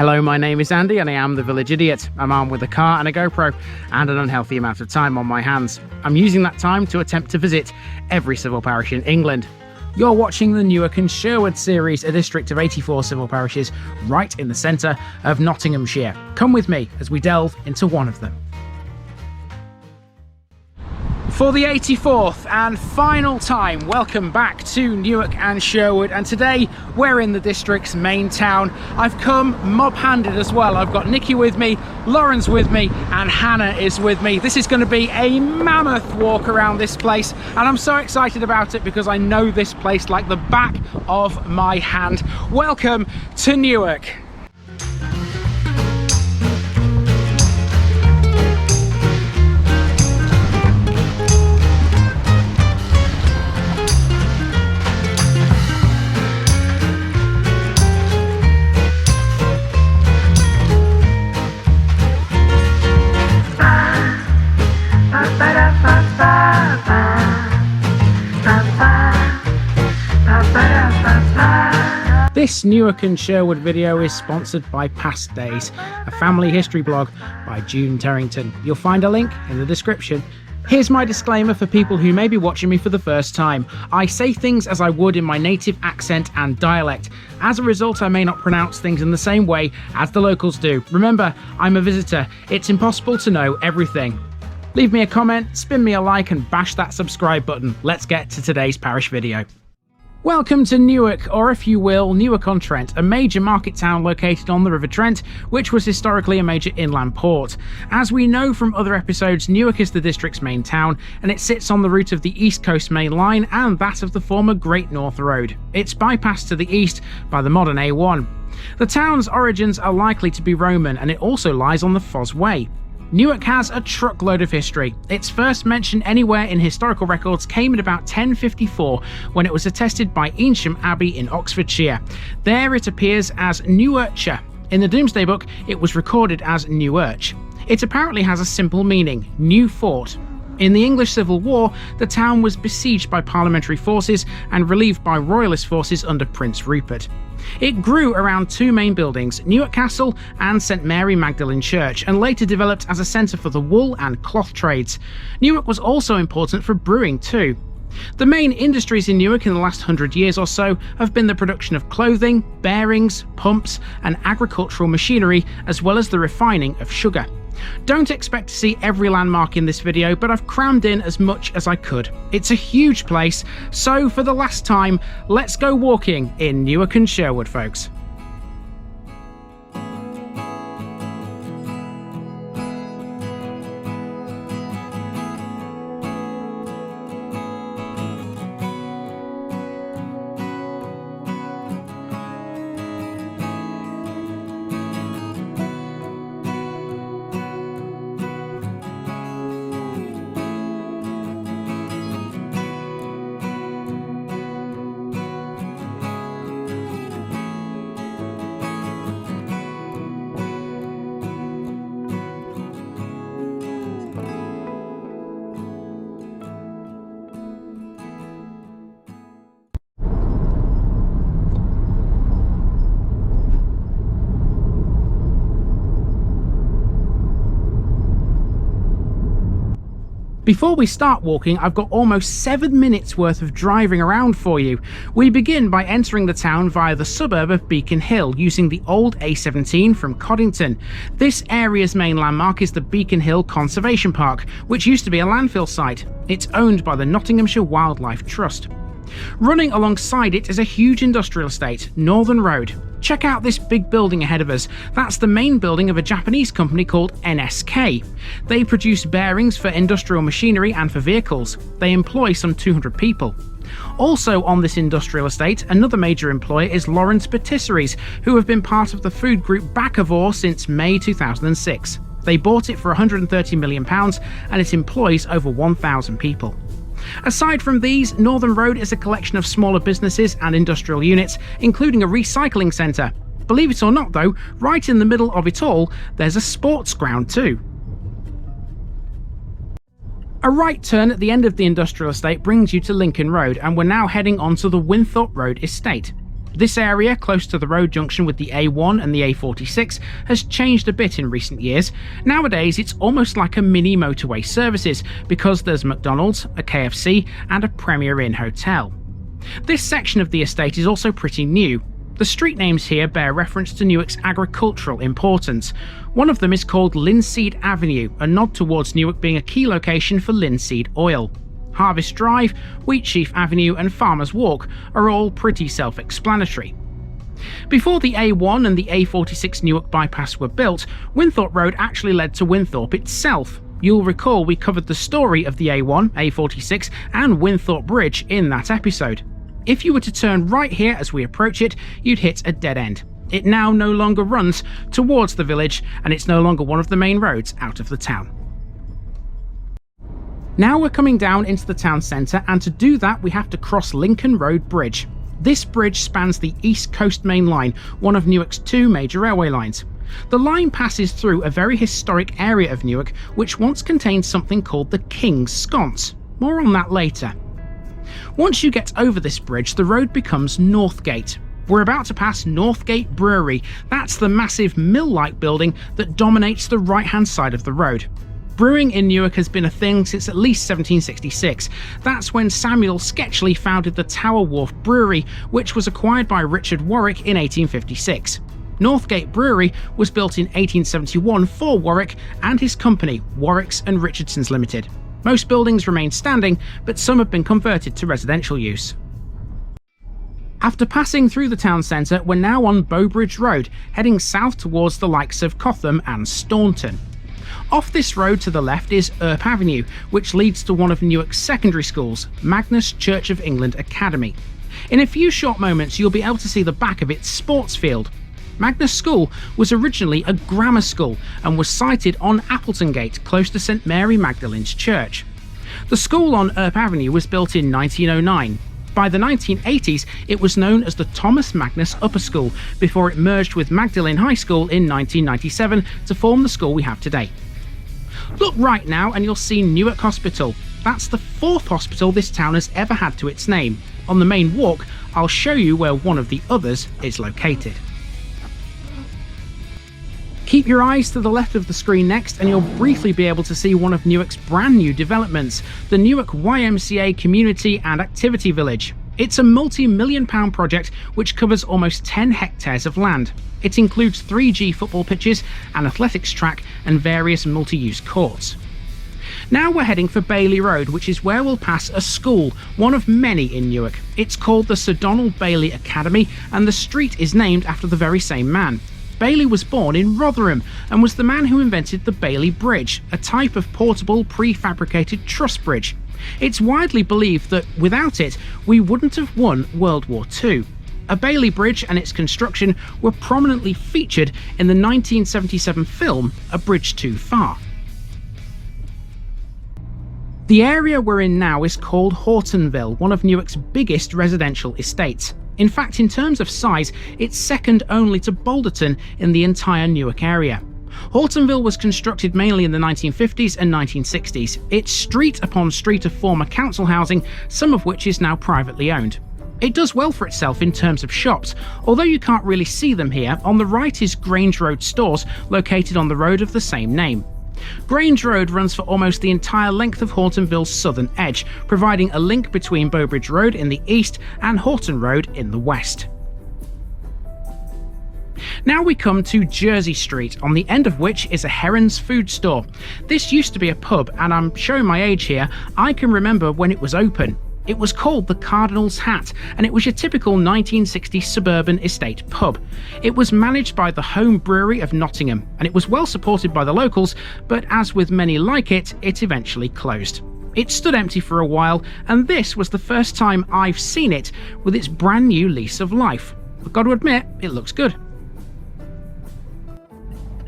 Hello, my name is Andy and I am the Village Idiot. I'm armed with a car and a GoPro and an unhealthy amount of time on my hands. I'm using that time to attempt to visit every civil parish in England. You're watching the Newark and Sherwood series, a district of 84 civil parishes right in the centre of Nottinghamshire. Come with me as we delve into one of them. For the 84th and final time, welcome back to Newark and Sherwood, and today we're in the district's main town. I've come mob-handed as well. I've got Nikki with me, Lauren's with me, and Hannah is with me. This is going to be a mammoth walk around this place, and I'm so excited about it because I know this place like the back of my hand. Welcome to Newark. This Newark and Sherwood video is sponsored by Past Days, a family history blog by June Terrington. You'll find a link in the description. Here's my disclaimer for people who may be watching me for the first time. I say things as I would in my native accent and dialect. As a result, I may not pronounce things in the same way as the locals do. Remember, I'm a visitor. It's impossible to know everything. Leave me a comment, spin me a like, and bash that subscribe button. Let's get to today's parish video. Welcome to Newark, or if you will, Newark-on-Trent, a major market town located on the River Trent, which was historically a major inland port. As we know from other episodes, Newark is the district's main town, and it sits on the route of the East Coast Main Line and that of the former Great North Road. It's bypassed to the east by the modern A1. The town's origins are likely to be Roman, and it also lies on the Fosse Way. Newark has a truckload of history. Its first mention anywhere in historical records came in about 1054 when it was attested by Eynsham Abbey in Oxfordshire. There it appears as Newarkshire. In the Domesday Book it was recorded as Newarch. It apparently has a simple meaning, new fort. In the English Civil War, the town was besieged by parliamentary forces and relieved by royalist forces under Prince Rupert. It grew around two main buildings, Newark Castle and St Mary Magdalene Church, and later developed as a centre for the wool and cloth trades. Newark was also important for brewing too. The main industries in Newark in the last 100 years or so have been the production of clothing, bearings, pumps and agricultural machinery, as well as the refining of sugar. Don't expect to see every landmark in this video, but I've crammed in as much as I could. It's a huge place, so for the last time, let's go walking in Newark and Sherwood, folks. Before we start walking, I've got almost 7 minutes worth of driving around for you. We begin by entering the town via the suburb of Beacon Hill using the old A17 from Coddington. This area's main landmark is the Beacon Hill Conservation Park, which used to be a landfill site. It's owned by the Nottinghamshire Wildlife Trust. Running alongside it is a huge industrial estate, Northern Road. Check out this big building ahead of us. That's the main building of a Japanese company called NSK. They produce bearings for industrial machinery and for vehicles. They employ some 200 people. Also on this industrial estate, another major employer is Lawrence Patisseries, who have been part of the food group Bakkavor since May 2006. They bought it for £130 million and it employs over 1,000 people. Aside from these, Northern Road is a collection of smaller businesses and industrial units, including a recycling centre. Believe it or not though, right in the middle of it all, there's a sports ground too. A right turn at the end of the industrial estate brings you to Lincoln Road, and we're now heading onto the Winthorpe Road estate. This area, close to the road junction with the A1 and the A46, has changed a bit in recent years. Nowadays it's almost like a mini motorway services because there's McDonald's, a KFC and a Premier Inn hotel. This section of the estate is also pretty new. The street names here bear reference to Newark's agricultural importance. One of them is called Linseed Avenue, a nod towards Newark being a key location for linseed oil. Harvest Drive, Wheatsheaf Avenue and Farmer's Walk are all pretty self-explanatory. Before the A1 and the A46 Newark bypass were built, Winthorpe Road actually led to Winthorpe itself. You'll recall we covered the story of the A1, A46 and Winthorpe Bridge in that episode. If you were to turn right here as we approach it, you'd hit a dead end. It now no longer runs towards the village and it's no longer one of the main roads out of the town. Now we're coming down into the town centre, and to do that we have to cross Lincoln Road Bridge. This bridge spans the East Coast Main Line, one of Newark's two major railway lines. The line passes through a very historic area of Newark which once contained something called the King's Sconce. More on that later. Once you get over this bridge, the road becomes Northgate. We're about to pass Northgate Brewery. That's the massive mill-like building that dominates the right-hand side of the road. Brewing in Newark has been a thing since at least 1766. That's when Samuel Sketchley founded the Tower Wharf Brewery, which was acquired by Richard Warwick in 1856. Northgate Brewery was built in 1871 for Warwick and his company, Warwicks and Richardsons Limited. Most buildings remain standing, but some have been converted to residential use. After passing through the town centre, we're now on Bowbridge Road, heading south towards the likes of Cotham and Staunton. Off this road to the left is Earp Avenue, which leads to one of Newark's secondary schools, Magnus Church of England Academy. In a few short moments you'll be able to see the back of its sports field. Magnus School was originally a grammar school and was sited on Appleton Gate, close to St Mary Magdalene's Church. The school on Earp Avenue was built in 1909. By the 1980s it was known as the Thomas Magnus Upper School, before it merged with Magdalene High School in 1997 to form the school we have today. Look right now and you'll see Newark Hospital. That's the fourth hospital this town has ever had to its name. On the main walk, I'll show you where one of the others is located. Keep your eyes to the left of the screen next and you'll briefly be able to see one of Newark's brand new developments, the Newark YMCA Community and Activity Village. It's a multi-million-pound project which covers almost 10 hectares of land. It includes 3G football pitches, an athletics track and various multi-use courts. Now we're heading for Bailey Road, which is where we'll pass a school, one of many in Newark. It's called the Sir Donald Bailey Academy and the street is named after the very same man. Bailey was born in Rotherham and was the man who invented the Bailey Bridge, a type of portable prefabricated truss bridge. It's widely believed that without it, we wouldn't have won World War II. A Bailey Bridge and its construction were prominently featured in the 1977 film A Bridge Too Far. The area we're in now is called Hortonville, one of Newark's biggest residential estates. In fact, in terms of size, it's second only to Boulderton in the entire Newark area. Hortonville was constructed mainly in the 1950s and 1960s. It's street upon street of former council housing, some of which is now privately owned. It does well for itself in terms of shops, although you can't really see them here. On the right is Grange Road Stores, located on the road of the same name. Grange Road runs for almost the entire length of Hortonville's southern edge, providing a link between Bowbridge Road in the east and Horton Road in the west. Now we come to Jersey Street, on the end of which is a Heron's food store. This used to be a pub, and I'm showing my age here. I can remember when it was open. It was called the Cardinals Hat, and it was your typical 1960s suburban estate pub. It was managed by the Home Brewery of Nottingham, and it was well supported by the locals, but as with many like it, it eventually closed. It stood empty for a while, and this was the first time I've seen it with its brand new lease of life. I've got to admit, it looks good.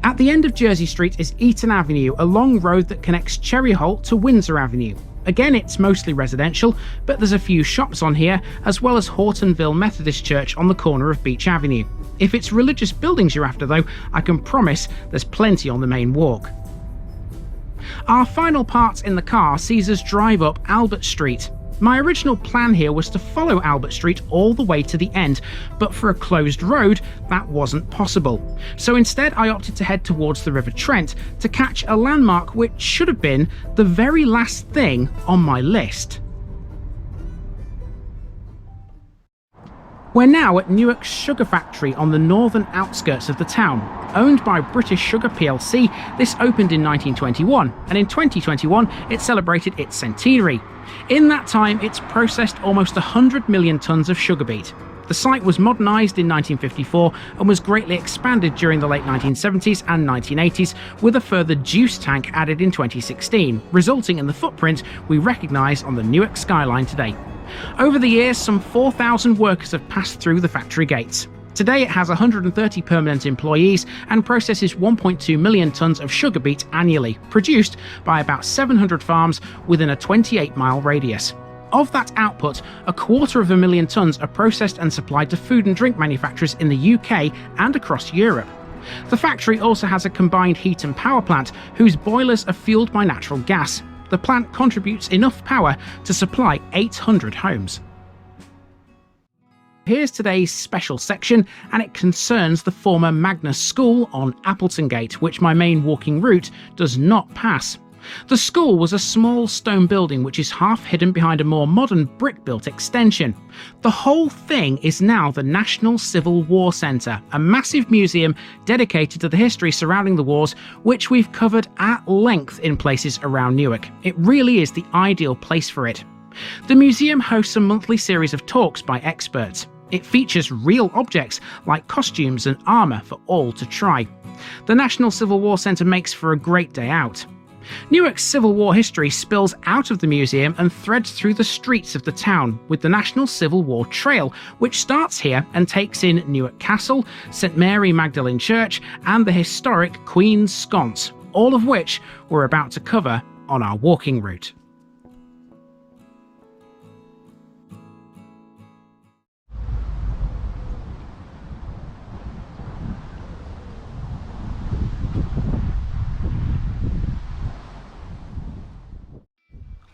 At the end of Jersey Street is Eaton Avenue, a long road that connects Cherry Holt to Windsor Avenue. Again, it's mostly residential, but there's a few shops on here, as well as Hortonville Methodist Church on the corner of Beach Avenue. If it's religious buildings you're after though, I can promise there's plenty on the main walk. Our final part in the car sees us drive up Albert Street. My original plan here was to follow Albert Street all the way to the end, but for a closed road, that wasn't possible. So instead I opted to head towards the River Trent to catch a landmark which should have been the very last thing on my list. We're now at Newark's sugar factory on the northern outskirts of the town. Owned by British Sugar plc, this opened in 1921, and in 2021 it celebrated its centenary. In that time, it's processed almost 100 million tonnes of sugar beet. The site was modernised in 1954 and was greatly expanded during the late 1970s and 1980s, with a further juice tank added in 2016, resulting in the footprint we recognise on the Newark skyline today. Over the years, some 4,000 workers have passed through the factory gates. Today it has 130 permanent employees and processes 1.2 million tonnes of sugar beet annually, produced by about 700 farms within a 28-mile radius. Of that output, 250,000 tonnes are processed and supplied to food and drink manufacturers in the UK and across Europe. The factory also has a combined heat and power plant whose boilers are fueled by natural gas. The plant contributes enough power to supply 800 homes. Here's today's special section, and it concerns the former Magnus School on Appleton Gate, which my main walking route does not pass. The school was a small stone building which is half hidden behind a more modern brick-built extension. The whole thing is now the National Civil War Centre, a massive museum dedicated to the history surrounding the wars, which we've covered at length in places around Newark. It really is the ideal place for it. The museum hosts a monthly series of talks by experts. It features real objects like costumes and armour for all to try. The National Civil War Centre makes for a great day out. Newark's Civil War history spills out of the museum and threads through the streets of the town, with the National Civil War Trail, which starts here and takes in Newark Castle, St Mary Magdalene Church and the historic Queen's Sconce, all of which we're about to cover on our walking route.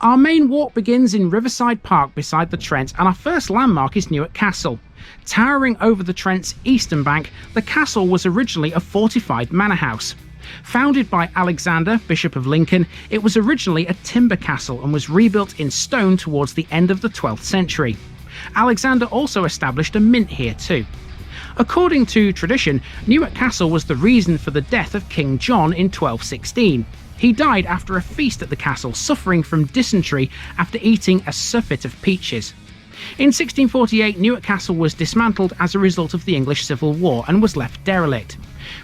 Our main walk begins in Riverside Park beside the Trent, and our first landmark is Newark Castle. Towering over the Trent's eastern bank, the castle was originally a fortified manor house. Founded by Alexander, Bishop of Lincoln, it was originally a timber castle and was rebuilt in stone towards the end of the 12th century. Alexander also established a mint here too. According to tradition, Newark Castle was the reason for the death of King John in 1216. He died after a feast at the castle, suffering from dysentery after eating a surfeit of peaches. In 1648, Newark Castle was dismantled as a result of the English Civil War and was left derelict.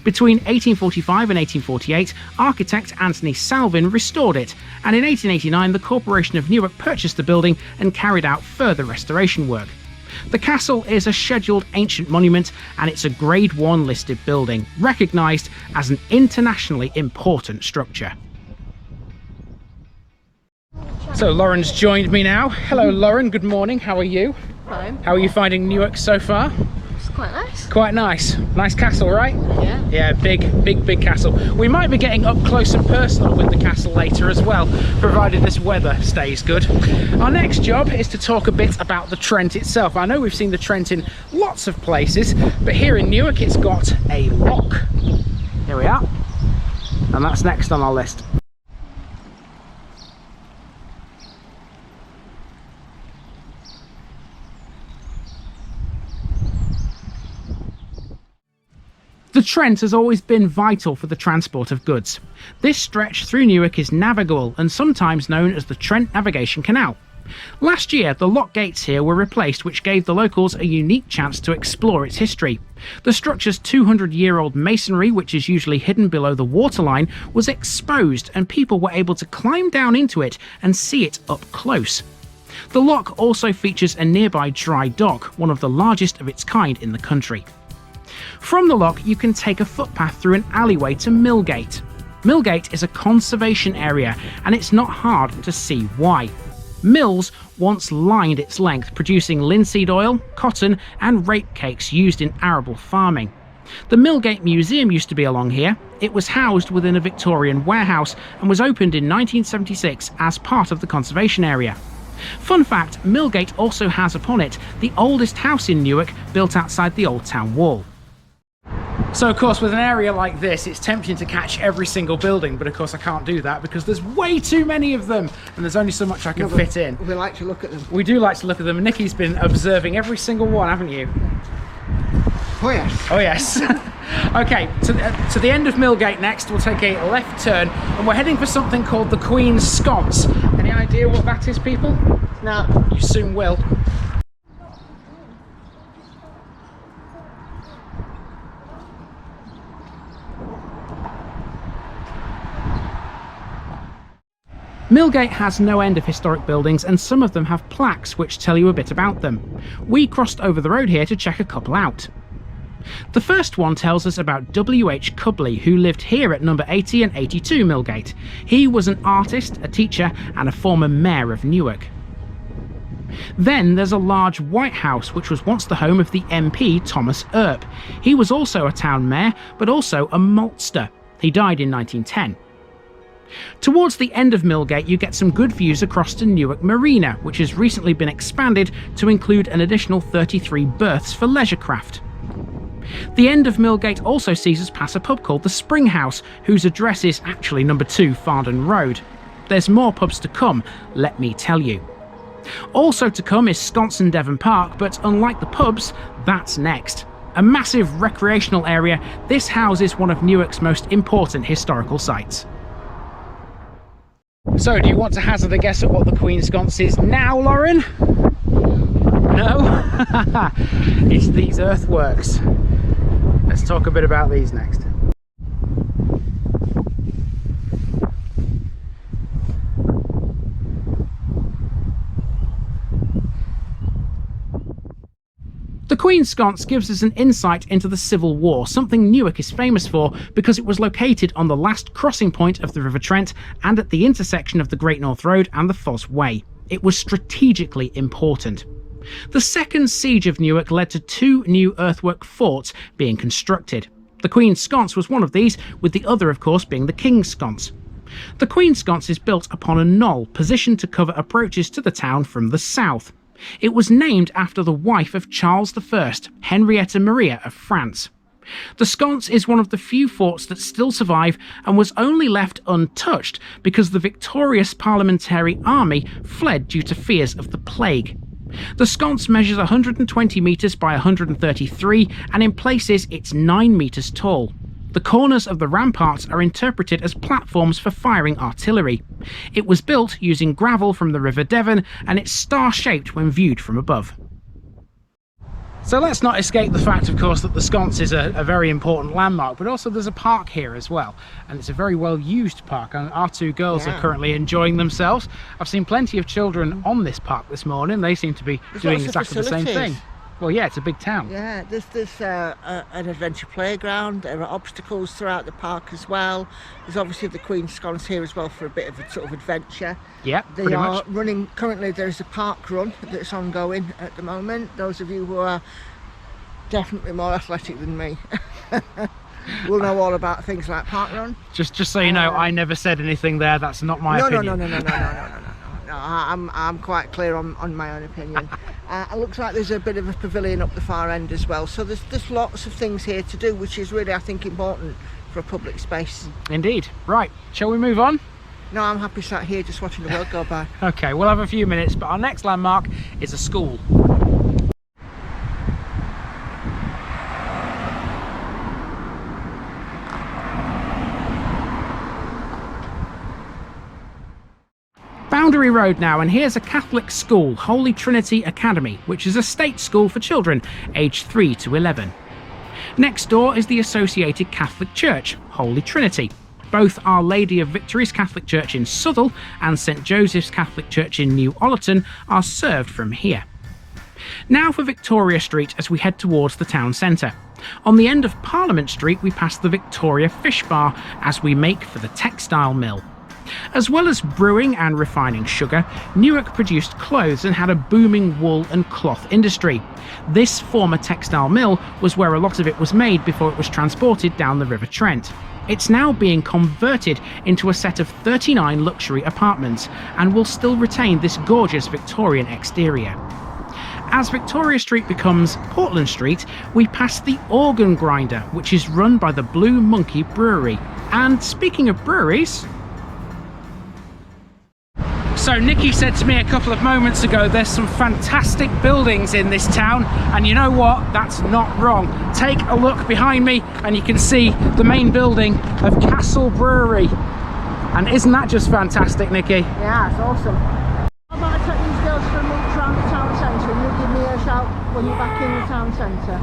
Between 1845 and 1848, architect Anthony Salvin restored it, and in 1889 the Corporation of Newark purchased the building and carried out further restoration work. The castle is a scheduled ancient monument, and it's a Grade 1 listed building, recognised as an internationally important structure. So Lauren's joined me now. Hello Lauren, good morning, how are you? Fine. How are you finding Newark so far? It's quite nice. Quite nice. Nice castle, right? Yeah. Yeah, big castle. We might be getting up close and personal with the castle later as well, provided this weather stays good. Our next job is to talk a bit about the Trent itself. I know we've seen the Trent in lots of places, but here in Newark it's got a lock. Here we are. And that's next on our list. The Trent has always been vital for the transport of goods. This stretch through Newark is navigable and sometimes known as the Trent Navigation Canal. Last year, the lock gates here were replaced, which gave the locals a unique chance to explore its history. The structure's 200-year-old masonry, which is usually hidden below the waterline, was exposed, and people were able to climb down into it and see it up close. The lock also features a nearby dry dock, one of the largest of its kind in the country. From the lock, you can take a footpath through an alleyway to Millgate. Millgate is a conservation area, and it's not hard to see why. Mills once lined its length, producing linseed oil, cotton, and rape cakes used in arable farming. The Millgate Museum used to be along here. It was housed within a Victorian warehouse and was opened in 1976 as part of the conservation area. Fun fact, Millgate also has upon it the oldest house in Newark built outside the old town wall. So of course with an area like this it's tempting to catch every single building, but of course I can't do that because there's way too many of them and there's only so much I can fit in. We like to look at them. We do like to look at them. Nikki's been observing every single one, haven't you? Oh yes. Oh yes. Okay, to the end of Millgate next. We'll take a left turn and we're heading for something called the Queen's Sconce. Any idea what that is, people? No. You soon will. Millgate has no end of historic buildings and some of them have plaques which tell you a bit about them. We crossed over the road here to check a couple out. The first one tells us about W.H. Cubley, who lived here at number 80 and 82 Millgate. He was an artist, a teacher and a former mayor of Newark. Then there's a large white house which was once the home of the MP Thomas Earp. He was also a town mayor but also a maltster. He died in 1910. Towards the end of Millgate you get some good views across to Newark Marina, which has recently been expanded to include an additional 33 berths for leisure craft. The end of Millgate also sees us pass a pub called the Spring House, whose address is actually number 2 Farden Road. There's more pubs to come, let me tell you. Also to come is Sconce and Devon Park, but unlike the pubs, that's next. A massive recreational area, this houses one of Newark's most important historical sites. So, do you want to hazard a guess at what the Queen's Sconce is now, Lauren? No? It's these earthworks. Let's talk a bit about these next. The Queen's Sconce gives us an insight into the Civil War, something Newark is famous for because it was located on the last crossing point of the River Trent and at the intersection of the Great North Road and the Fosse Way. It was strategically important. The second siege of Newark led to 2 new earthwork forts being constructed. The Queen's Sconce was one of these, with the other of course being the King's Sconce. The Queen's Sconce is built upon a knoll positioned to cover approaches to the town from the south. It was named after the wife of Charles I, Henrietta Maria of France. The Sconce is one of the few forts that still survive and was only left untouched because the victorious parliamentary army fled due to fears of the plague. The Sconce measures 120 metres by 133 and in places it's 9 metres tall. The corners of the ramparts are interpreted as platforms for firing artillery. It was built using gravel from the River Devon and it's star-shaped when viewed from above. So let's not escape the fact, of course, that the Sconce is a very important landmark, but also there's a park here as well, and it's a very well used park, and our 2 girls are currently enjoying themselves. I've seen plenty of children on this park this morning. They seem to be doing exactly the same thing. Well, yeah, it's a big town. Yeah, there's an adventure playground. There are obstacles throughout the park as well. There's obviously the Queen's Sconce here as well for a bit of a sort of adventure. Yep, they are running currently. There's a park run that's ongoing at the moment. Those of you who are definitely more athletic than me will know all about things like park run. Just so you know, I never said anything there. That's not my opinion. No, I'm quite clear on my own opinion. It looks like there's a bit of a pavilion up the far end as well. So there's lots of things here to do, which is really, I think, important for a public space. Indeed. Right, shall we move on? No, I'm happy sat here just watching the world go by. Okay, we'll have a few minutes, but our next landmark is a school. Boundary Road now, and here's a Catholic school, Holy Trinity Academy, which is a state school for children aged 3 to 11. Next door is the Associated Catholic Church, Holy Trinity. Both Our Lady of Victory's Catholic Church in Southall and St Joseph's Catholic Church in New Ollerton are served from here. Now for Victoria Street as we head towards the town centre. On the end of Parliament Street we pass the Victoria Fish Bar as we make for the Textile Mill. As well as brewing and refining sugar, Newark produced clothes and had a booming wool and cloth industry. This former textile mill was where a lot of it was made before it was transported down the River Trent. It's now being converted into a set of 39 luxury apartments and will still retain this gorgeous Victorian exterior. As Victoria Street becomes Portland Street, we pass the Organ Grinder, which is run by the Blue Monkey Brewery. And speaking of breweries... So Nikki said to me a couple of moments ago, there's some fantastic buildings in this town, and you know what? That's not wrong. Take a look behind me and you can see the main building of Castle Brewery. And isn't that just fantastic, Nikki? Yeah, it's awesome. How about I take these girls for a month around the town centre and you give me a shout when you're back in the town centre?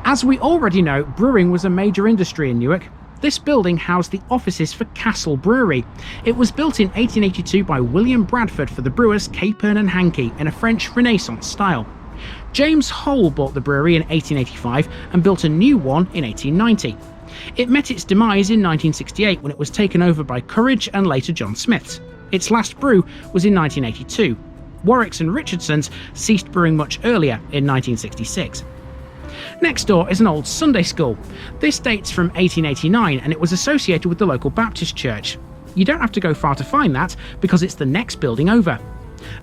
As we already know, brewing was a major industry in Newark. This building housed the offices for Castle Brewery. It was built in 1882 by William Bradford for the brewers Capern and Hankey in a French Renaissance style. James Hole bought the brewery in 1885 and built a new one in 1890. It met its demise in 1968 when it was taken over by Courage and later John Smith's. Its last brew was in 1982. Warwicks and Richardsons ceased brewing much earlier in 1966. Next door is an old Sunday school. This dates from 1889 and it was associated with the local Baptist church. You don't have to go far to find that because it's the next building over.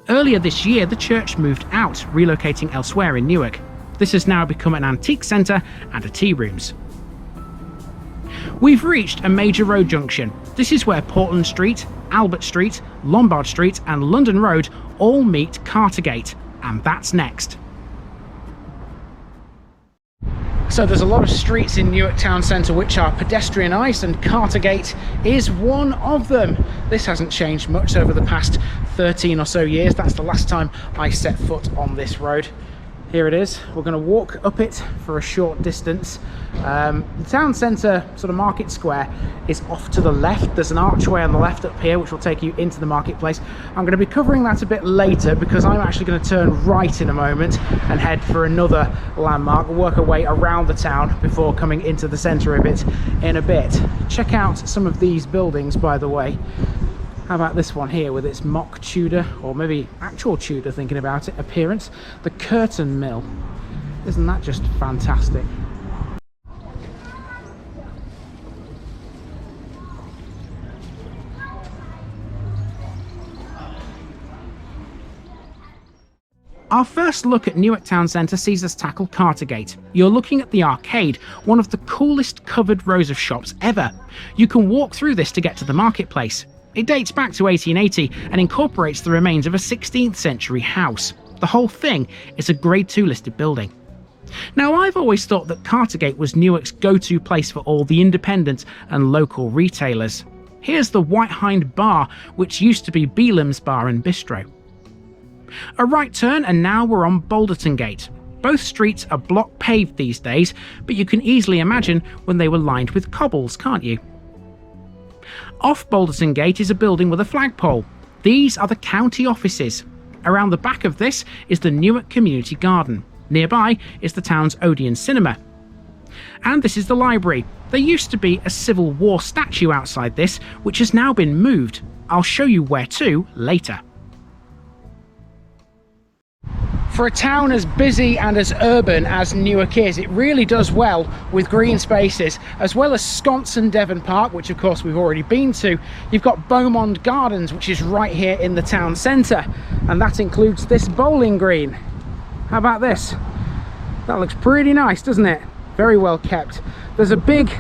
Earlier this year, the church moved out, relocating elsewhere in Newark. This has now become an antique centre and a tea rooms. We've reached a major road junction. This is where Portland Street, Albert Street, Lombard Street and London Road all meet Cartergate, and that's next. So there's a lot of streets in Newark town centre which are pedestrianised, and Cartergate is one of them. This hasn't changed much over the past 13 or so years. That's the last time I set foot on this road. Here it is. We're going to walk up it for a short distance. The town centre sort of market square is off to the left. There's an archway on the left up here which will take you into the marketplace. I'm going to be covering that a bit later because I'm actually going to turn right in a moment and head for another landmark. We'll work our way around the town before coming into the centre of it in a bit. Check out some of these buildings, by the way. How about this one here with its mock Tudor, or maybe actual Tudor thinking about it, appearance? The Curtain Mill. Isn't that just fantastic? Our first look at Newark Town Centre sees us tackle Cartergate. You're looking at the arcade, one of the coolest covered rows of shops ever. You can walk through this to get to the marketplace. It dates back to 1880 and incorporates the remains of a 16th century house. The whole thing is a Grade 2 listed building. Now, I've always thought that Cartergate was Newark's go-to place for all the independent and local retailers. Here's the White Hind Bar, which used to be Beelam's Bar and Bistro. A right turn and now we're on Balderton Gate. Both streets are block paved these days, but you can easily imagine when they were lined with cobbles, can't you? Off Balderton Gate is a building with a flagpole. These are the county offices. Around the back of this is the Newark Community Garden. Nearby is the town's Odeon Cinema. And this is the library. There used to be a Civil War statue outside this, which has now been moved. I'll show you where to later. For a town as busy and as urban as Newark is, it really does well with green spaces, as well as Sconce and Devon Park, which of course we've already been to. You've got Beaumond Gardens, which is right here in the town centre, and that includes this bowling green. How about this? That looks pretty nice, doesn't it? Very well kept. There's a big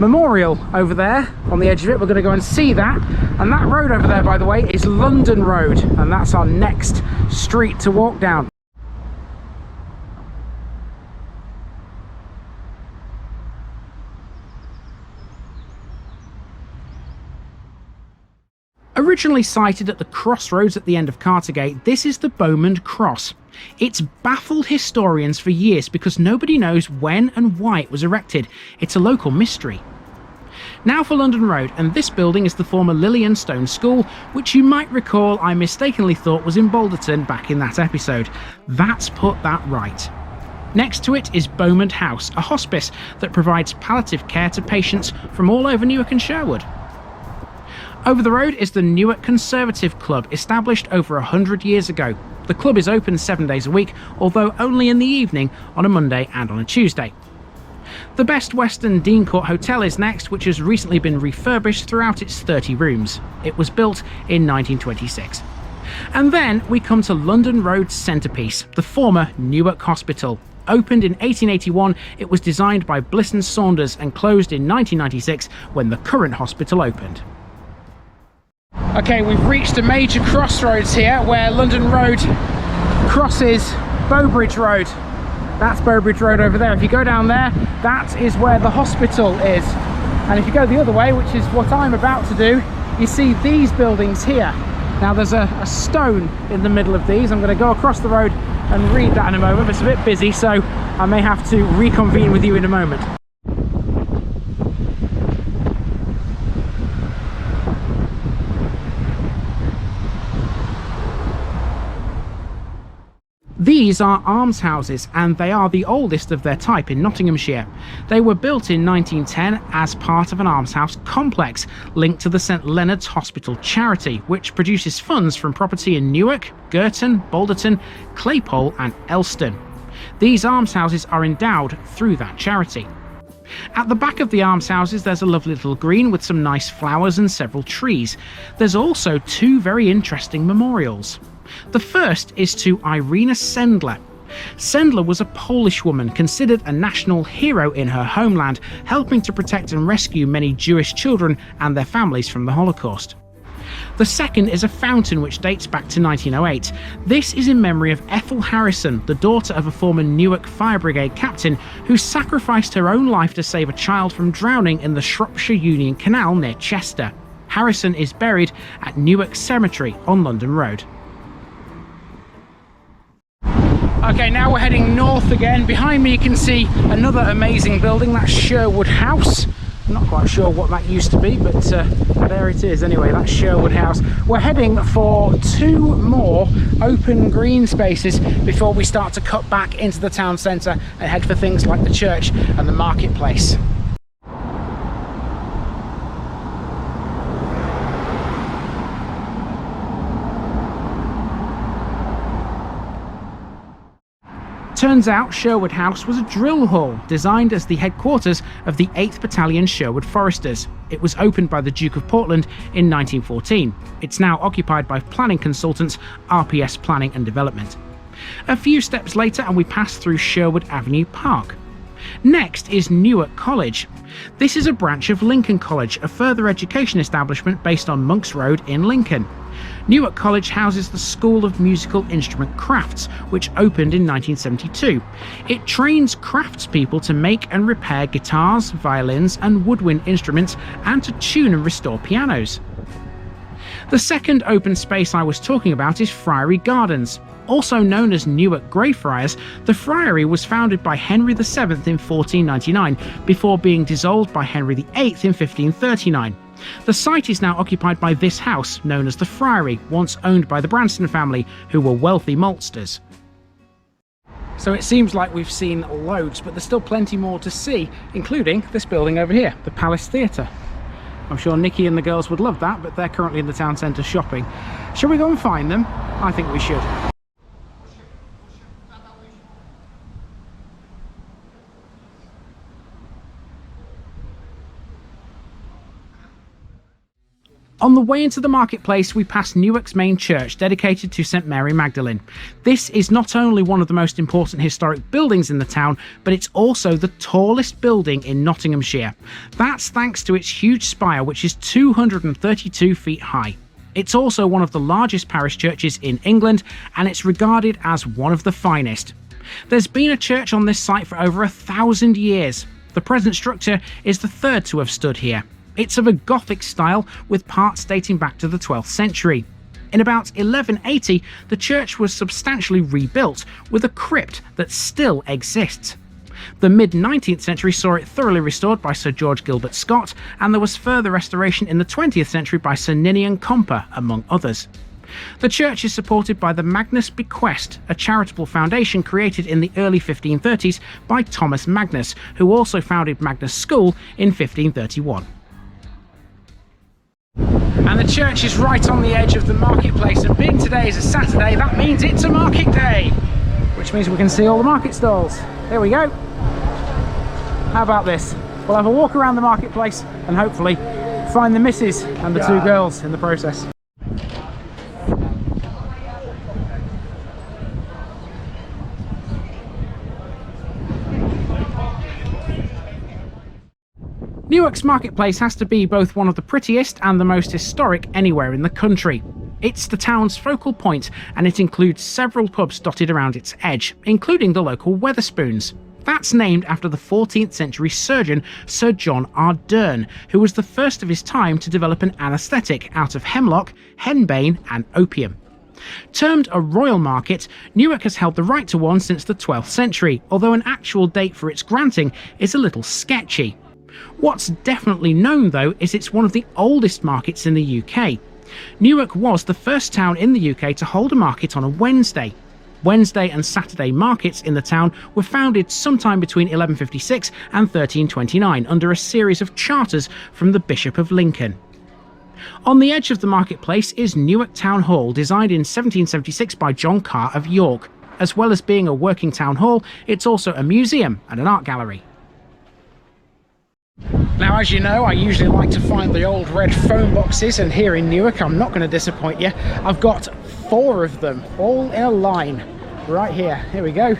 memorial over there on the edge of it. We're going to go and see that. And that road over there, by the way, is London Road, and that's our next street to walk down. Originally sited at the crossroads at the end of Cartergate, this is the Beaumond Cross. It's baffled historians for years because nobody knows when and why it was erected. It's a local mystery. Now for London Road, and this building is the former Lillian Stone School, which you might recall I mistakenly thought was in Balderton back in that episode. That's put that right. Next to it is Beaumond House, a hospice that provides palliative care to patients from all over Newark and Sherwood. Over the road is the Newark Conservative Club, established over 100 years ago. The club is open 7 days a week, although only in the evening on a Monday and on a Tuesday. The Best Western Deincourt Hotel is next, which has recently been refurbished throughout its 30 rooms. It was built in 1926. And then we come to London Road's centrepiece, the former Newark Hospital. Opened in 1881, it was designed by Bliss and Saunders and closed in 1996 when the current hospital opened. Okay, we've reached a major crossroads here where London Road crosses Bowbridge Road. That's Bowbridge Road over there. If you go down there, that is where the hospital is. And if you go the other way, which is what I'm about to do, you see these buildings here. Now there's a stone in the middle of these. I'm going to go across the road and read that in a moment. It's a bit busy, so I may have to reconvene with you in a moment. These are almshouses, and they are the oldest of their type in Nottinghamshire. They were built in 1910 as part of an almshouse complex linked to the St Leonard's Hospital charity, which produces funds from property in Newark, Girton, Balderton, Claypole and Elston. These almshouses are endowed through that charity. At the back of the almshouses there's a lovely little green with some nice flowers and several trees. There's also two very interesting memorials. The first is to Irena Sendler. Sendler was a Polish woman considered a national hero in her homeland, helping to protect and rescue many Jewish children and their families from the Holocaust. The second is a fountain which dates back to 1908. This is in memory of Ethel Harrison, the daughter of a former Newark Fire Brigade captain who sacrificed her own life to save a child from drowning in the Shropshire Union Canal near Chester. Harrison is buried at Newark Cemetery on London Road. Okay, now we're heading north again. Behind me you can see another amazing building, that's Sherwood House. I'm not quite sure what that used to be, but there it is anyway, that's Sherwood House. We're heading for two more open green spaces before we start to cut back into the town centre and head for things like the church and the marketplace. Turns out Sherwood House was a drill hall designed as the headquarters of the 8th Battalion Sherwood Foresters. It was opened by the Duke of Portland in 1914. It's now occupied by planning consultants RPS Planning and Development. A few steps later and we pass through Sherwood Avenue Park. Next is Newark College. This is a branch of Lincoln College, a further education establishment based on Monks Road in Lincoln. Newark College houses the School of Musical Instrument Crafts, which opened in 1972. It trains craftspeople to make and repair guitars, violins and woodwind instruments and to tune and restore pianos. The second open space I was talking about is Friary Gardens. Also known as Newark Greyfriars, the friary was founded by Henry VII in 1499 before being dissolved by Henry VIII in 1539. The site is now occupied by this house, known as the Friary, once owned by the Branston family, who were wealthy maltsters. So it seems like we've seen loads, but there's still plenty more to see, including this building over here, the Palace Theatre. I'm sure Nikki and the girls would love that, but they're currently in the town centre shopping. Shall we go and find them? I think we should. On the way into the marketplace, we pass Newark's main church, dedicated to St Mary Magdalene. This is not only one of the most important historic buildings in the town, but it's also the tallest building in Nottinghamshire. That's thanks to its huge spire, which is 232 feet high. It's also one of the largest parish churches in England, and it's regarded as one of the finest. There's been a church on this site for over 1,000 years. The present structure is the third to have stood here. It's of a Gothic style with parts dating back to the 12th century. In about 1180, the church was substantially rebuilt with a crypt that still exists. The mid-19th century saw it thoroughly restored by Sir George Gilbert Scott, and there was further restoration in the 20th century by Sir Ninian Comper, among others. The church is supported by the Magnus Bequest, a charitable foundation created in the early 1530s by Thomas Magnus, who also founded Magnus School in 1531. And the church is right on the edge of the marketplace, and being today is a Saturday, that means it's a market day, which means we can see all the market stalls. There we go. How about this? We'll have a walk around the marketplace and hopefully find the missus and the two girls in the process. Newark's marketplace has to be both one of the prettiest and the most historic anywhere in the country. It's the town's focal point, and it includes several pubs dotted around its edge, including the local Wetherspoons. That's named after the 14th century surgeon Sir John Ardern, who was the first of his time to develop an anaesthetic out of hemlock, henbane and opium. Termed a royal market, Newark has held the right to one since the 12th century, although an actual date for its granting is a little sketchy. What's definitely known though is it's one of the oldest markets in the UK. Newark was the first town in the UK to hold a market on a Wednesday. Wednesday and Saturday markets in the town were founded sometime between 1156 and 1329 under a series of charters from the Bishop of Lincoln. On the edge of the marketplace is Newark Town Hall, designed in 1776 by John Carr of York. As well as being a working town hall, it's also a museum and an art gallery. Now, as you know, I usually like to find the old red phone boxes, and here in Newark, I'm not going to disappoint you. I've got 4 of them, all in a line, right here. Here we go.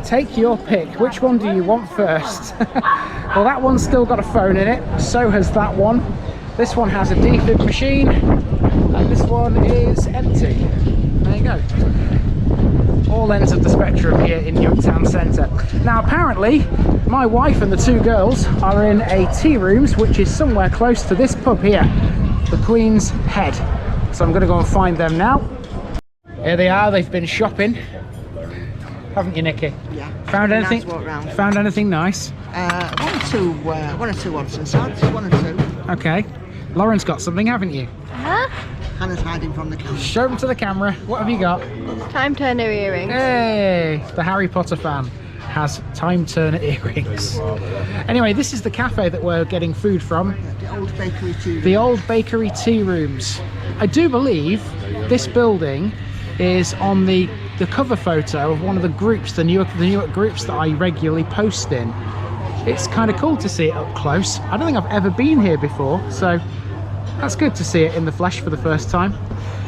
Take your pick. Which one do you want first? Well, that one's still got a phone in it, so has that one. This one has a defib machine, and this one is empty. There you go. All ends of the spectrum here in Newark Town Centre. Now, apparently, my wife and the 2 girls are in a tea rooms, which is somewhere close to this pub here, the Queen's Head. So I'm going to go and find them now. Here they are. They've been shopping, haven't you, Nikki? Yeah. Found anything? Nice walk round. Found anything nice? One or two odds and sods. 1 or 2. Okay. Lauren's got something, haven't you? Hannah's hiding from the camera. Show them to the camera. What have you got? Time turner earrings. Hey, the Harry Potter fan has time turner earrings. Anyway, this is the cafe that we're getting food from. The old bakery tea. The old bakery tea rooms. I do believe this building is on the cover photo of one of the groups, the Newark groups that I regularly post in. It's kind of cool to see it up close. I don't think I've ever been here before, so that's good to see it in the flesh for the first time.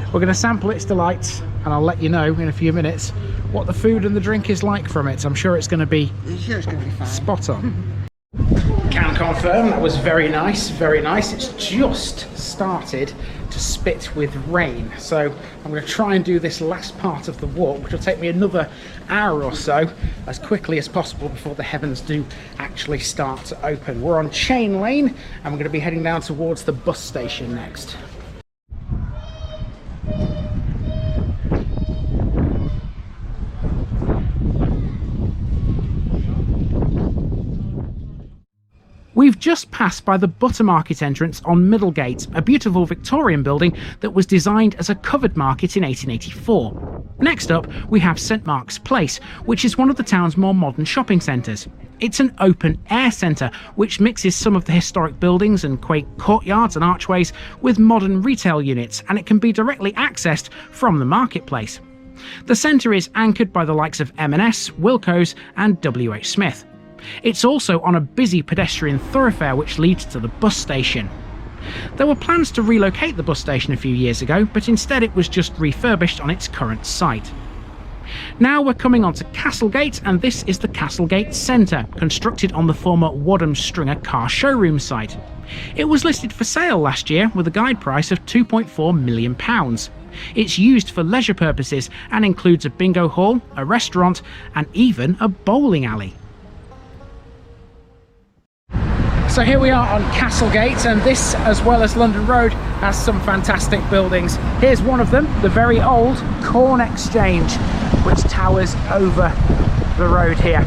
We're going to sample its delights, and I'll let you know in a few minutes what the food and the drink is like from it. I'm sure it's going to be fine. spot on. Can confirm that was very nice, very nice. It's just started to spit with rain, so I'm going to try and do this last part of the walk, which will take me another hour or so, as quickly as possible before the heavens do actually start to open. We're on Chain Lane, and we're going to be heading down towards the bus station next. We've just passed by the Buttermarket entrance on Millgate, a beautiful Victorian building that was designed as a covered market in 1884. Next up, we have St Mark's Place, which is one of the town's more modern shopping centres. It's an open-air centre, which mixes some of the historic buildings and quaint courtyards and archways with modern retail units, and it can be directly accessed from the marketplace. The centre is anchored by the likes of M&S, Wilko's and WH Smith. It's also on a busy pedestrian thoroughfare which leads to the bus station. There were plans to relocate the bus station a few years ago, but instead it was just refurbished on its current site. Now we're coming on to Castlegate, and this is the Castlegate Centre, constructed on the former Wadham Stringer car showroom site. It was listed for sale last year with a guide price of £2.4 million. It's used for leisure purposes and includes a bingo hall, a restaurant and even a bowling alley. So here we are on Castlegate, and this, as well as London Road, has some fantastic buildings. Here's one of them, the very old Corn Exchange, which towers over the road here.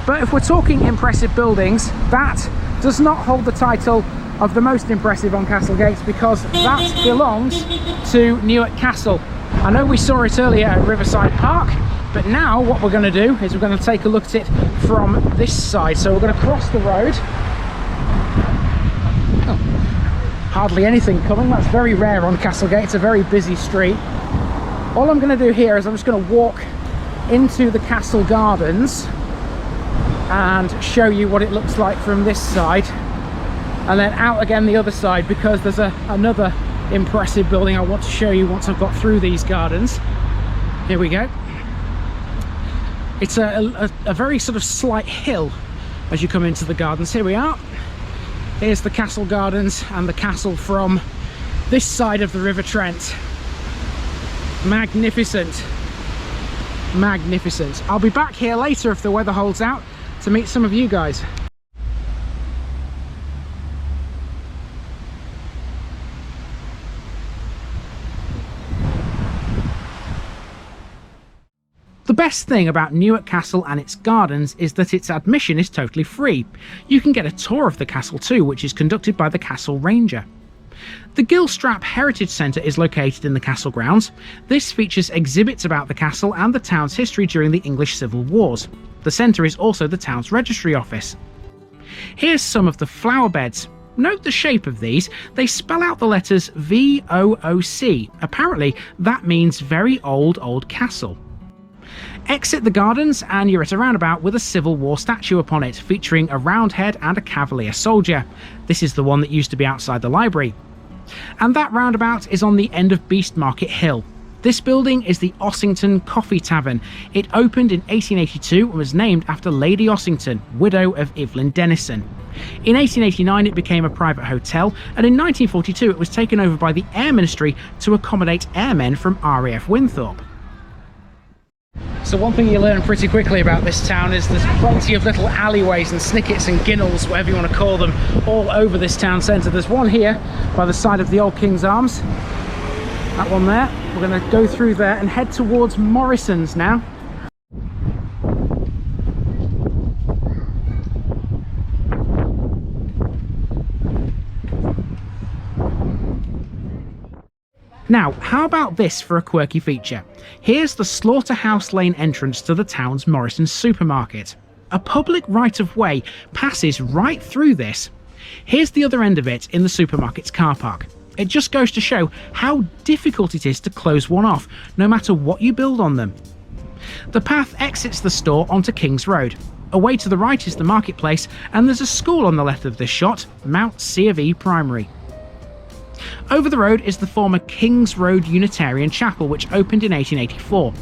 But if we're talking impressive buildings, that does not hold the title of the most impressive on Castlegate, because that belongs to Newark Castle. I know we saw it earlier at Riverside Park, but now what we're going to do is we're going to take a look at it from this side. So we're going to cross the road. hardly anything coming. That's very rare on Castlegate. It's a very busy street. All I'm going to do here is I'm just going to walk into the castle gardens and show you what it looks like from this side, and then out again the other side, because there's another impressive building I want to show you once I've got through these gardens. Here we go. It's a very sort of slight hill as you come into the gardens. Here we are. Here's the castle gardens and the castle from this side of the River Trent. Magnificent, magnificent. I'll be back here later if the weather holds out to meet some of you guys. The best thing about Newark Castle and its gardens is that its admission is totally free. You can get a tour of the castle too, which is conducted by the Castle Ranger. The Gilstrap Heritage Centre is located in the castle grounds. This features exhibits about the castle and the town's history during the English Civil Wars. The centre is also the town's registry office. Here's some of the flower beds. Note the shape of these. They spell out the letters VOOC. Apparently that means very old castle. Exit the gardens and you're at a roundabout with a Civil War statue upon it, featuring a roundhead and a Cavalier soldier. This is the one that used to be outside the library. And that roundabout is on the end of Beast Market Hill. This building is the Ossington Coffee Tavern. It opened in 1882 and was named after Lady Ossington, widow of Evelyn Denison. In 1889 it became a private hotel, and in 1942 it was taken over by the Air Ministry to accommodate airmen from RAF Winthorpe. So one thing you learn pretty quickly about this town is there's plenty of little alleyways and snickets and ginnels, whatever you want to call them, all over this town centre. There's one here by the side of the old King's Arms. That one there. We're going to go through there and head towards Morrisons now. Now, how about this for a quirky feature? Here's the Slaughterhouse Lane entrance to the town's Morrisons supermarket. A public right-of-way passes right through this. Here's the other end of it in the supermarket's car park. It just goes to show how difficult it is to close one off, no matter what you build on them. The path exits the store onto King's Road. Away to the right is the marketplace, and there's a school on the left of this shot, Mount C of E Primary. Over the road is the former King's Road Unitarian Chapel, which opened in 1884.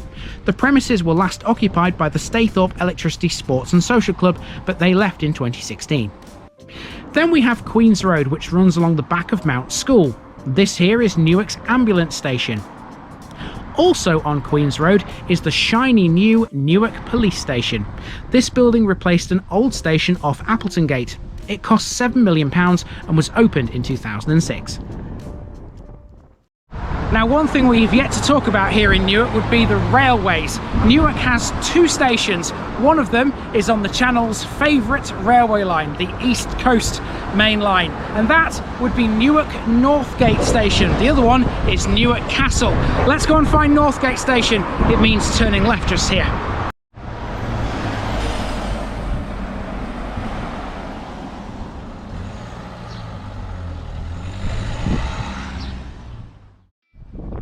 The premises were last occupied by the Staithorpe Electricity Sports and Social Club, but they left in 2016. Then we have Queen's Road, which runs along the back of Mount School. This here is Newark's ambulance station. Also on Queen's Road is the shiny new Newark Police Station. This building replaced an old station off Appleton Gate. It cost £7 million and was opened in 2006. Now, one thing we've yet to talk about here in Newark would be the railways. Newark has two stations. One of them is on the Channel's favourite railway line, the East Coast Main Line, and that would be Newark Northgate Station. The other one is Newark Castle. Let's go and find Northgate Station. It means turning left just here.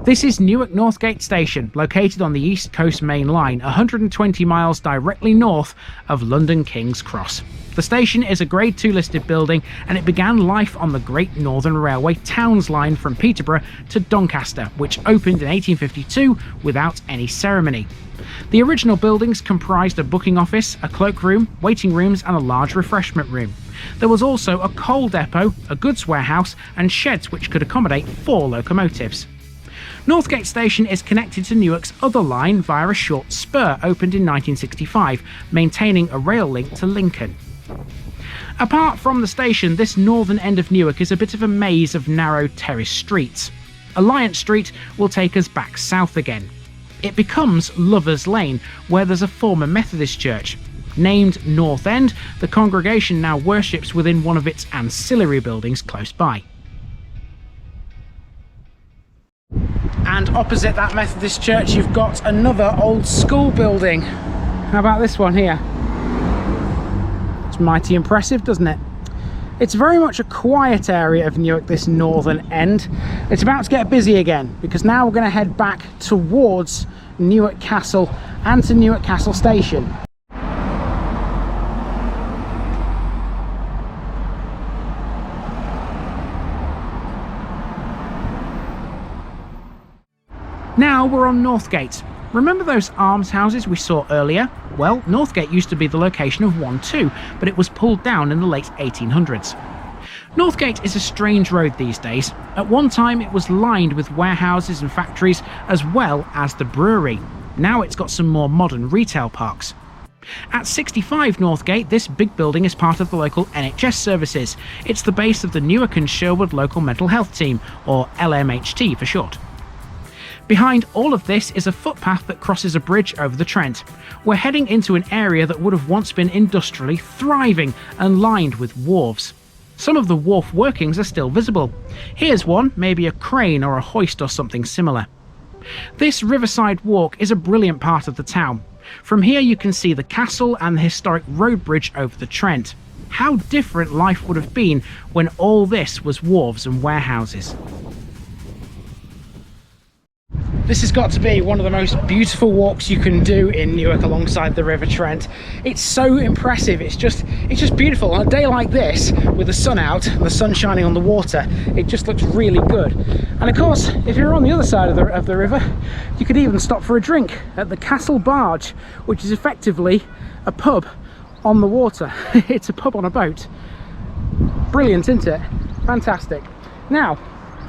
This is Newark Northgate Station, located on the East Coast Main Line, 120 miles directly north of London King's Cross. The station is a Grade 2 listed building, and it began life on the Great Northern Railway Towns line from Peterborough to Doncaster, which opened in 1852 without any ceremony. The original buildings comprised a booking office, a cloakroom, waiting rooms and a large refreshment room. There was also a coal depot, a goods warehouse and sheds which could accommodate 4 locomotives. Northgate Station is connected to Newark's other line via a short spur opened in 1965, maintaining a rail link to Lincoln. Apart from the station, this northern end of Newark is a bit of a maze of narrow terrace streets. Alliance Street will take us back south again. It becomes Lovers Lane, where there's a former Methodist church. Named North End, the congregation now worships within one of its ancillary buildings close by. And opposite that Methodist church you've got another old school building. How about this one here? It's mighty impressive, doesn't it? It's very much a quiet area of Newark, this northern end. It's about to get busy again, because now we're going to head back towards Newark Castle and to Newark Castle Station. Now we're on Northgate. Remember those almshouses we saw earlier? Well, Northgate used to be the location of one too, but it was pulled down in the late 1800s. Northgate is a strange road these days. At one time it was lined with warehouses and factories, as well as the brewery. Now it's got some more modern retail parks. At 65 Northgate, this big building is part of the local NHS services. It's the base of the Newark and Sherwood Local Mental Health Team, or LMHT for short. Behind all of this is a footpath that crosses a bridge over the Trent. We're heading into an area that would have once been industrially thriving and lined with wharves. Some of the wharf workings are still visible. Here's one, maybe a crane or a hoist or something similar. This Riverside walk is a brilliant part of the town. From here you can see the castle and the historic road bridge over the Trent. How different life would have been when all this was wharves and warehouses. This has got to be one of the most beautiful walks you can do in Newark alongside the River Trent. It's so impressive, it's just beautiful. On a day like this, with the sun out and the sun shining on the water, it just looks really good. And of course, if you're on the other side of the river, you could even stop for a drink at the Castle Barge, which is effectively a pub on the water. It's a pub on a boat. Brilliant, isn't it? Fantastic. Now,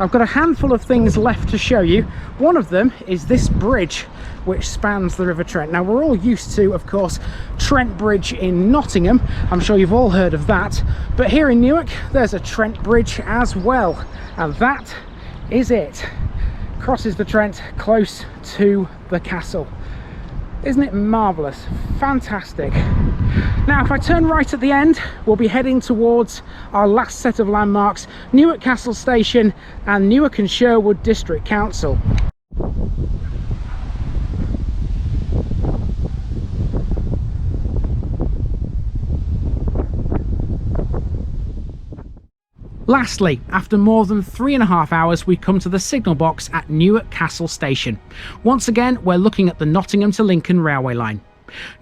I've got a handful of things left to show you. One of them is this bridge which spans the River Trent. Now we're all used to, of course, Trent Bridge in Nottingham. I'm sure you've all heard of that. But here in Newark, there's a Trent Bridge as well. And that is it. Crosses the Trent close to the castle. Isn't it marvellous? Fantastic. Now if I turn right at the end, we'll be heading towards our last set of landmarks, Newark Castle Station and Newark and Sherwood District Council. Lastly, after more than 3.5 hours, we come to the signal box at Newark Castle Station. Once again, we're looking at the Nottingham to Lincoln railway line.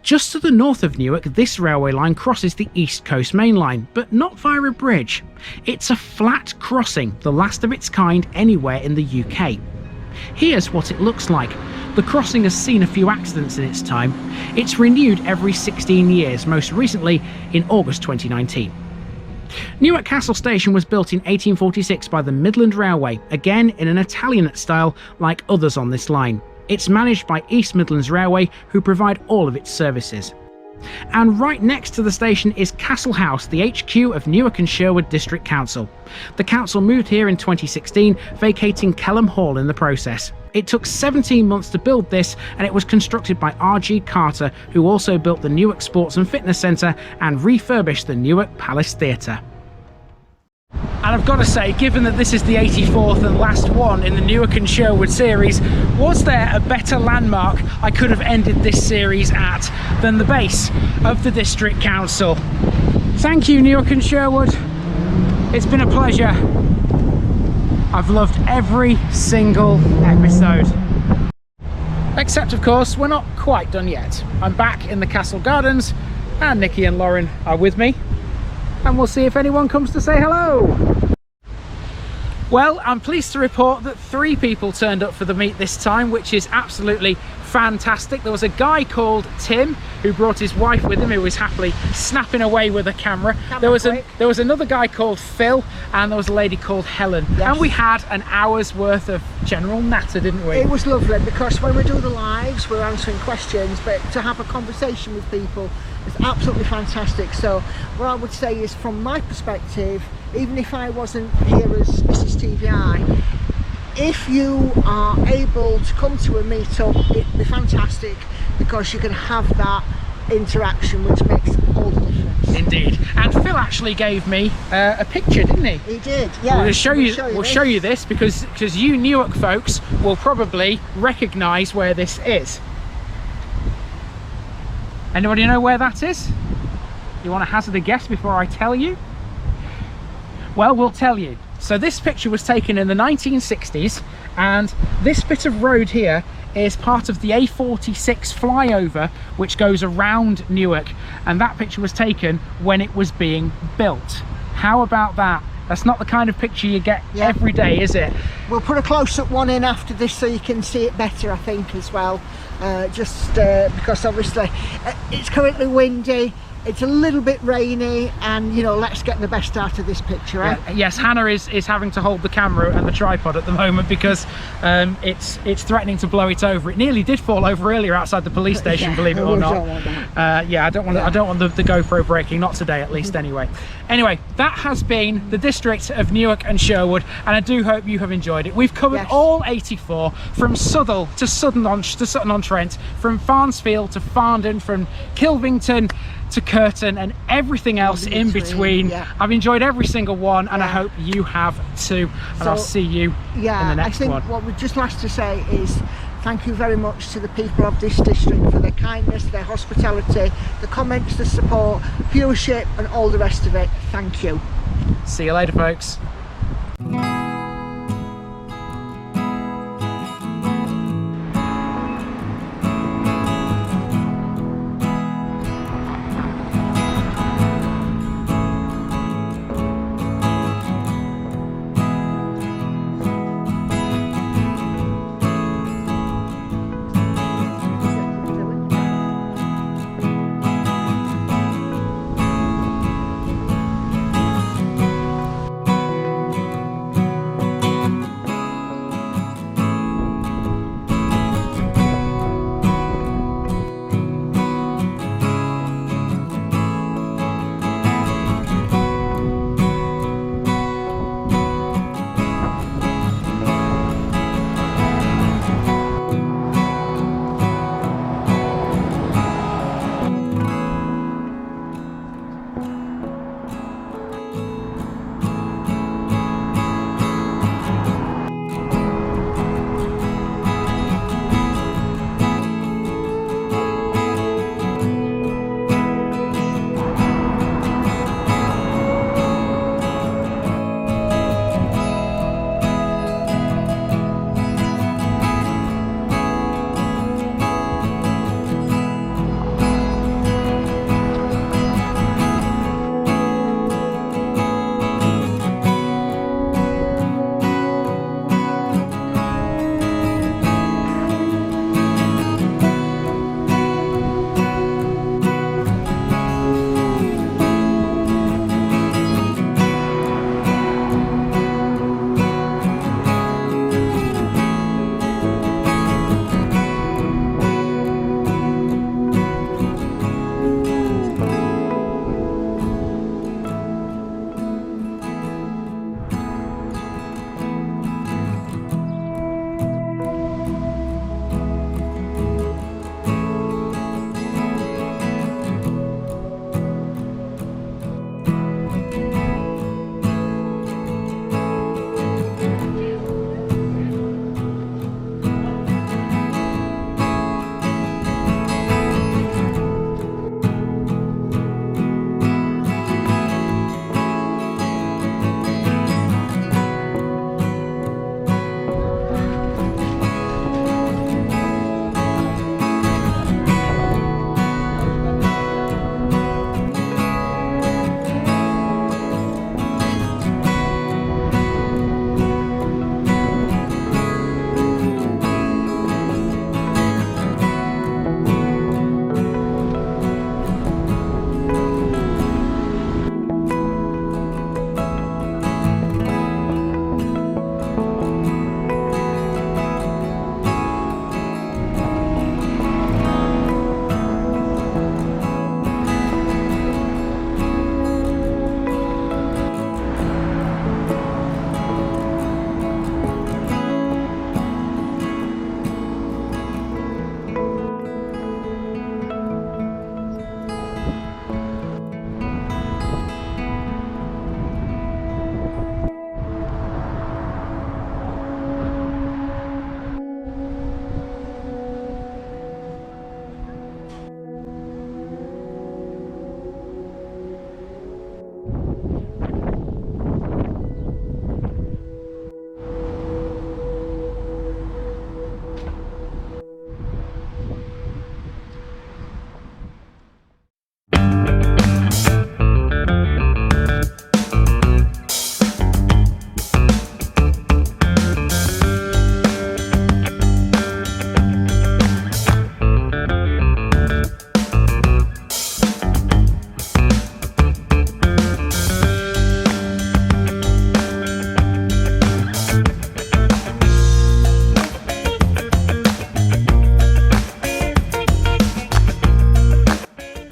Just to the north of Newark, this railway line crosses the East Coast Main Line, but not via a bridge. It's a flat crossing, the last of its kind anywhere in the UK. Here's what it looks like. The crossing has seen a few accidents in its time. It's renewed every 16 years, most recently in August 2019. Newark Castle Station was built in 1846 by the Midland Railway, again in an Italianate style like others on this line. It's managed by East Midlands Railway, who provide all of its services. And right next to the station is Castle House, the HQ of Newark and Sherwood District Council. The council moved here in 2016, vacating Kelham Hall in the process. It took 17 months to build this, and it was constructed by R.G. Carter, who also built the Newark Sports and Fitness Centre and refurbished the Newark Palace Theatre. And I've got to say, given that this is the 84th and last one in the Newark and Sherwood series, was there a better landmark I could have ended this series at than the base of the District Council? Thank you, Newark and Sherwood. It's been a pleasure. I've loved every single episode. Except, of course, we're not quite done yet. I'm back in the Castle Gardens, and Nikki and Lauren are with me. And we'll see if anyone comes to say hello. Well, I'm pleased to report that 3 people turned up for the meet this time, which is absolutely fantastic. There was a guy called Tim who brought his wife with him, who was happily snapping away with a camera. There was another guy called Phil, and there was a lady called Helen. Yes. And we had an hour's worth of general natter, didn't we? It was lovely, because when we do the lives, we're answering questions, but to have a conversation with people is absolutely fantastic. So what I would say is, from my perspective, even if I wasn't here as Mrs. TVI, if you are able to come to a meetup, it'd be fantastic, because you can have that interaction, which makes all the difference. Indeed. And Phil actually gave me a picture, didn't he? He did, yeah. We'll show you this because you Newark folks will probably recognise where this is. Anybody know where that is? You want to hazard a guess before I tell you? Well, we'll tell you. So this picture was taken in the 1960s, and this bit of road here is part of the A46 flyover which goes around Newark, and that picture was taken when it was being built. How about that? That's not the kind of picture you get every day, is it? We'll put a close-up one in after this so you can see it better, I think, as well. Because obviously it's currently windy, it's a little bit rainy, and you know, let's get the best out of this picture, eh? Yes, Hannah is having to hold the camera and the tripod at the moment because it's threatening to blow it over. It nearly did fall over earlier outside the police station, believe it or not. I don't want the GoPro breaking, not today at least. Anyway, that has been the district of Newark and Sherwood, and I do hope you have enjoyed it. We've covered all 84, from Southall to Sutton-on-Trent, from Farnsfield to Farndon, from Kilvington to Curtin, and everything else in between. I've enjoyed every single one, and I hope you have too. And I'll see you in the next one. I think what we'd just like to say is thank you very much to the people of this district for their kindness, their hospitality, the comments, the support, viewership, and all the rest of it. Thank you. See you later, folks.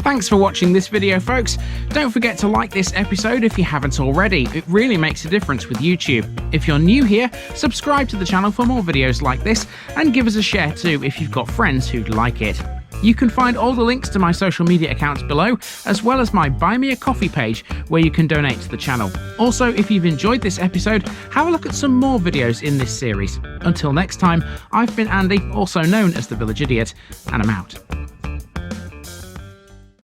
Thanks for watching this video, folks. Don't forget to like this episode if you haven't already. It really makes a difference with YouTube. If you're new here, subscribe to the channel for more videos like this, and give us a share too if you've got friends who'd like it. You can find all the links to my social media accounts below, as well as my Buy Me a Coffee page where you can donate to the channel. Also, if you've enjoyed this episode, have a look at some more videos in this series. Until next time, I've been Andy, also known as the Village Idiot, and I'm out.